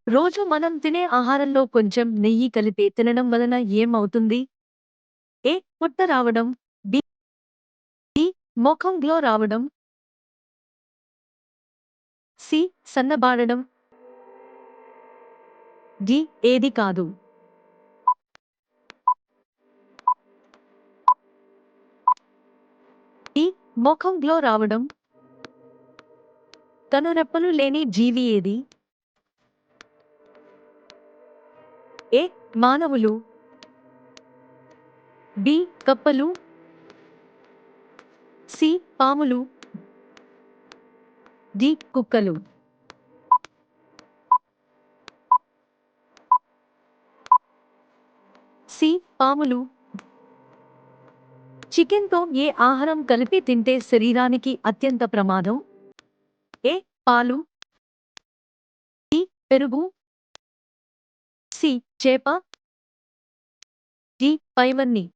రోజు మనం తినే ఆహారంలో కొంచెం నెయ్యి కలిపి తినడం వలన ఏమవుతుంది? ఏ. పొట్ట రావడం. బి. మొఖం గ్లో రావడం. సి. సన్నబారడం. డి. ఏది కాదు. ఈ. మొఖం గ్లో రావడం. కనురెప్పలు లేని జీవి ఏది? ఏ. మానవులు. బి. కప్పలు. సి. పాములు. డి. కుక్కలు. సి. పాములు. చికెన్‌తో ఏ ఆహారం కలిపి తింటే శరీరానికి అత్యంత ప్రమాదం? ఏ. పాలు. బి. పెరుగు. సి. చేప. డి. పైవన్నీ.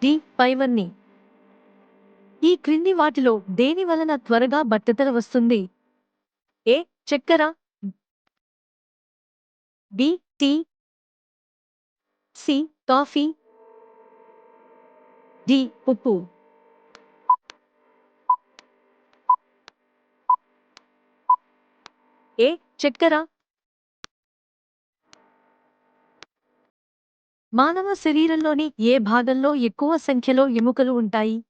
డి. పైవన్నీ. ఈ క్రింది వాటిలో దేని వలన త్వరగా బట్టతల వస్తుంది? ఏ. చక్కెర. B. Tea. C. Coffee. D. ఉప్పు. ఏ. చక్కెర. మానవ శరీరంలోని ఏ భాగంలో ఎక్కువ సంఖ్యలో ఎముకలు ఉంటాయి?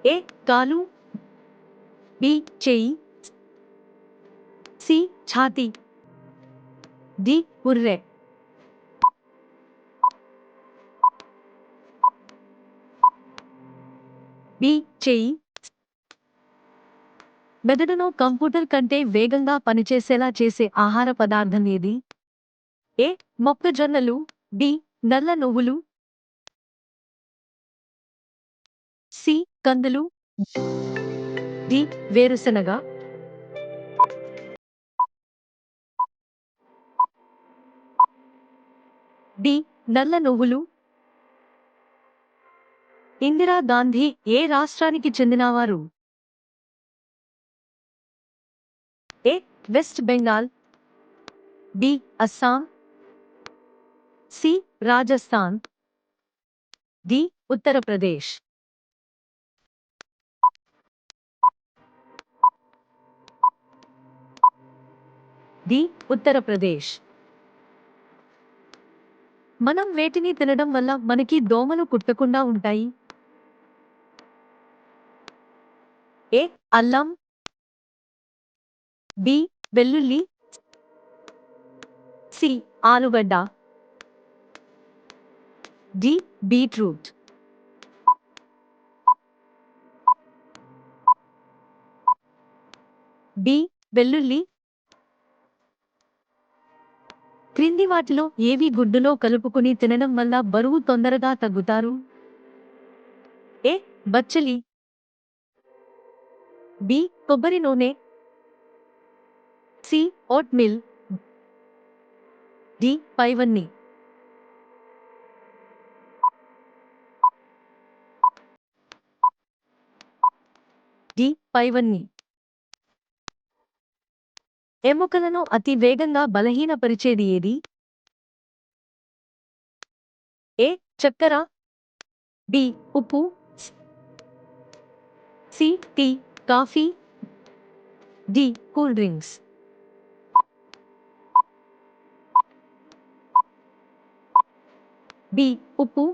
ఏ. కాలు. బి. చెయ్యి. సి. ఛాతీ. డి. పుర్రె. బి. చెయ్యి. మెదడును కంప్యూటర్ కంటే వేగంగా పనిచేసేలా చేసే ఆహార పదార్థం ఏది? ఏ. మొక్కజొన్నలు. బి. నల్ల నువ్వులు. సి. కందులు. డి. వేరుశనగ. డి. నల్ల నువ్వులు. ఇందిరా గాంధీ ఏ రాష్ట్రానికి చెందినవారు? A. West Bengal. B. Assam. C. Rajasthan. D. Uttar Pradesh. D. Uttar Pradesh. మనం వేటిని తినడం వల్ల మనకి దోమలు కుట్టకుండా ఉంటాయి? ఏ. అల్లం. బి. వెల్లుల్లి. సి. ఆలుగడ్డ. డి. బీట్రూట్. బి. వెల్లుల్లి. క్రింది వాటిలో ఏవి గుడ్డులో కలుపుకుని తినడం వల్ల బరువు తొందరగా తగ్గుతారు? ఏ. బచ్చలి. బి. కొబ్బరి నూనె. సి. Oat milk. డి. పైవన్నీ. డి. పైవన్నీ. ఎముకలను అతి వేగంగా బలహీనపరిచేది ఏది? ఏ. చక్కెర. బి. ఉప్పు. C. Tea. Coffee. D. Cool drinks. B. ఉప్పు.